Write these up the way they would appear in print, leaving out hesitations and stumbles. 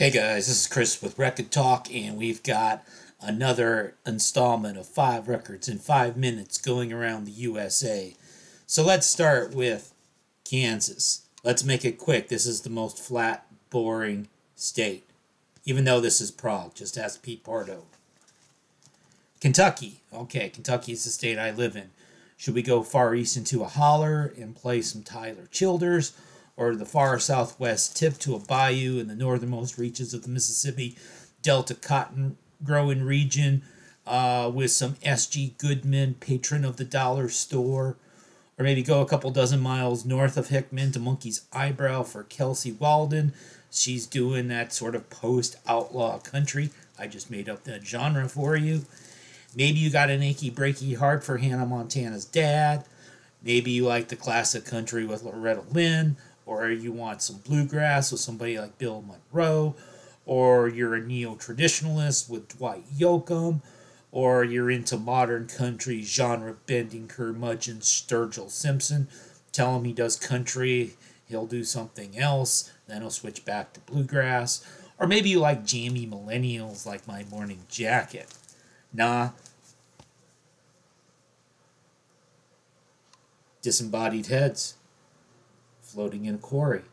Hey guys, this is Chris with Rekkid Talk, and we've got another installment of 5 records in 5 minutes going around the USA. So let's start with Kansas. Let's make it quick. This is the most flat, boring state. Even though this is Prague, just ask Pete Pardo. Kentucky. Okay, Kentucky is the state I live in. Should we go far east into a holler and play some Tyler Childers, or the far southwest tip to a bayou in the northernmost reaches of the Mississippi Delta cotton growing region with some S.G. Goodman, patron of the dollar store? Or maybe go a couple dozen miles north of Hickman to Monkey's Eyebrow for Kelsey Walden. She's doing that sort of post-outlaw country. I just made up that genre for you. Maybe you got an achy breaky heart for Hannah Montana's dad. Maybe you like the classic country with Loretta Lynn. Or you want some bluegrass with somebody like Bill Monroe. Or you're a neo-traditionalist with Dwight Yoakam. Or you're into modern country genre-bending curmudgeon Sturgill Simpson. Tell him he does country, he'll do something else, then he'll switch back to bluegrass. Or maybe you like jammy millennials like My Morning Jacket. Nah. Disembodied heads floating in a quarry.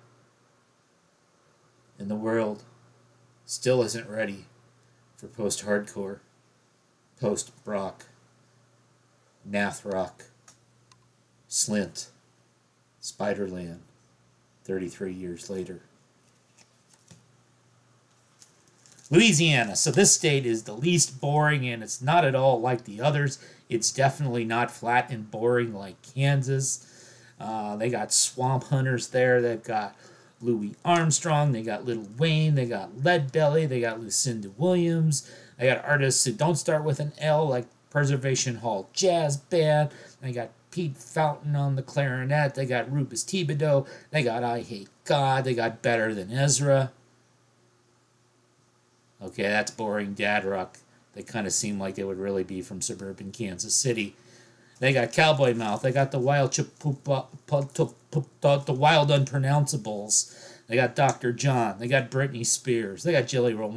And the world still isn't ready for post-hardcore, post-rock, math rock, Slint, Spiderland, 33 years later. Louisiana. So this state is the least boring, and it's not at all like the others. It's definitely not flat and boring like Kansas. They got Swamp Hunters there. They've got Louis Armstrong. They got Lil Wayne. They got Leadbelly. They got Lucinda Williams. They got artists who don't start with an L, like Preservation Hall Jazz Band. They got Pete Fountain on the clarinet. They got Rufus Thibodeau. They got I Hate God. They got Better Than Ezra. Okay, that's boring dad rock. They kind of seem like they would really be from suburban Kansas City. They got Cowboy Mouth. They got the Wild the Wild Unpronounceables. They got Dr. John. They got Britney Spears. They got Jelly Roll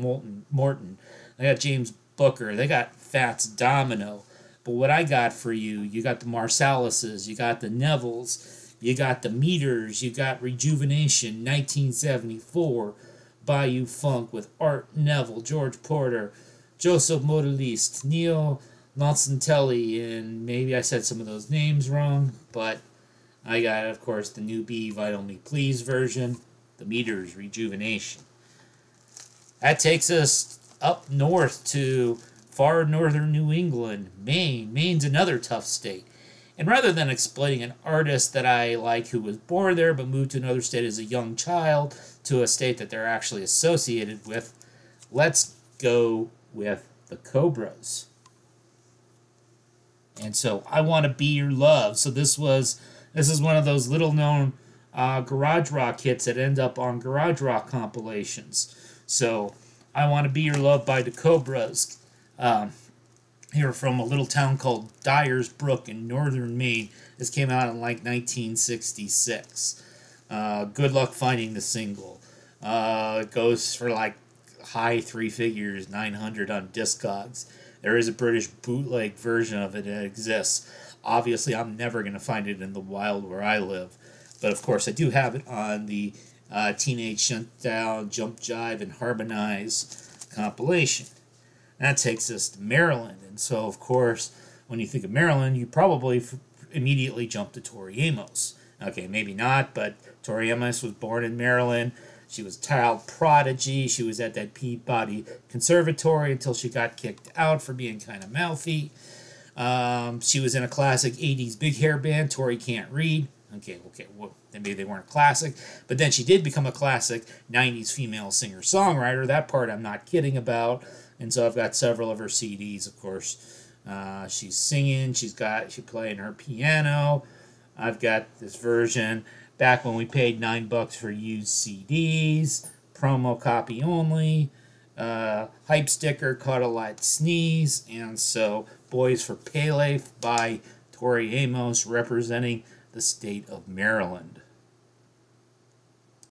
Morton. They got James Booker. They got Fats Domino. But what I got for you, you got the Marsalises. You got the Nevilles. You got the Meters. You got Rejuvenation, 1974. Bayou Funk with Art Neville, George Porter, Joseph Modaliste, Neil Noncentelli, and maybe I said some of those names wrong, but I got, of course, the New Be Vital Me Please version, the Meters Rejuvenation. That takes us up north to far northern New England, Maine. Maine's another tough state. And rather than exploiting an artist that I like who was born there but moved to another state as a young child to a state that they're actually associated with, let's go with the Cobras. And so I Want to Be Your Love. So this is one of those little known garage rock hits that end up on garage rock compilations. So I Want to Be Your Love by the Cobras. Here from a little town called Dyers Brook in northern Maine. This came out in like 1966. Good luck finding the single. It goes for like high 3 figures, 900 on Discogs. There is a British bootleg version of it that exists. Obviously, I'm never going to find it in the wild where I live. But of course, I do have it on the Teenage Shutdown, Jump Jive, and Harmonize compilation. That takes us to Maryland. And so, of course, when you think of Maryland, you probably immediately jump to Tori Amos. Okay, maybe not, but Tori Amos was born in Maryland. She was a child prodigy. She was at that Peabody Conservatory until she got kicked out for being kind of mouthy. She was in a classic 80s big hair band, Tori Can't Read. Okay, well, maybe they weren't classic. But then she did become a classic 90s female singer-songwriter. That part I'm not kidding about. And so I've got several of her CDs, of course. She's singing. She's playing her piano. I've got this version back when we paid $9 for used CDs. Promo copy only. Hype sticker, caught a light sneeze. And so Boys for Pele by Tori Amos representing the state of Maryland.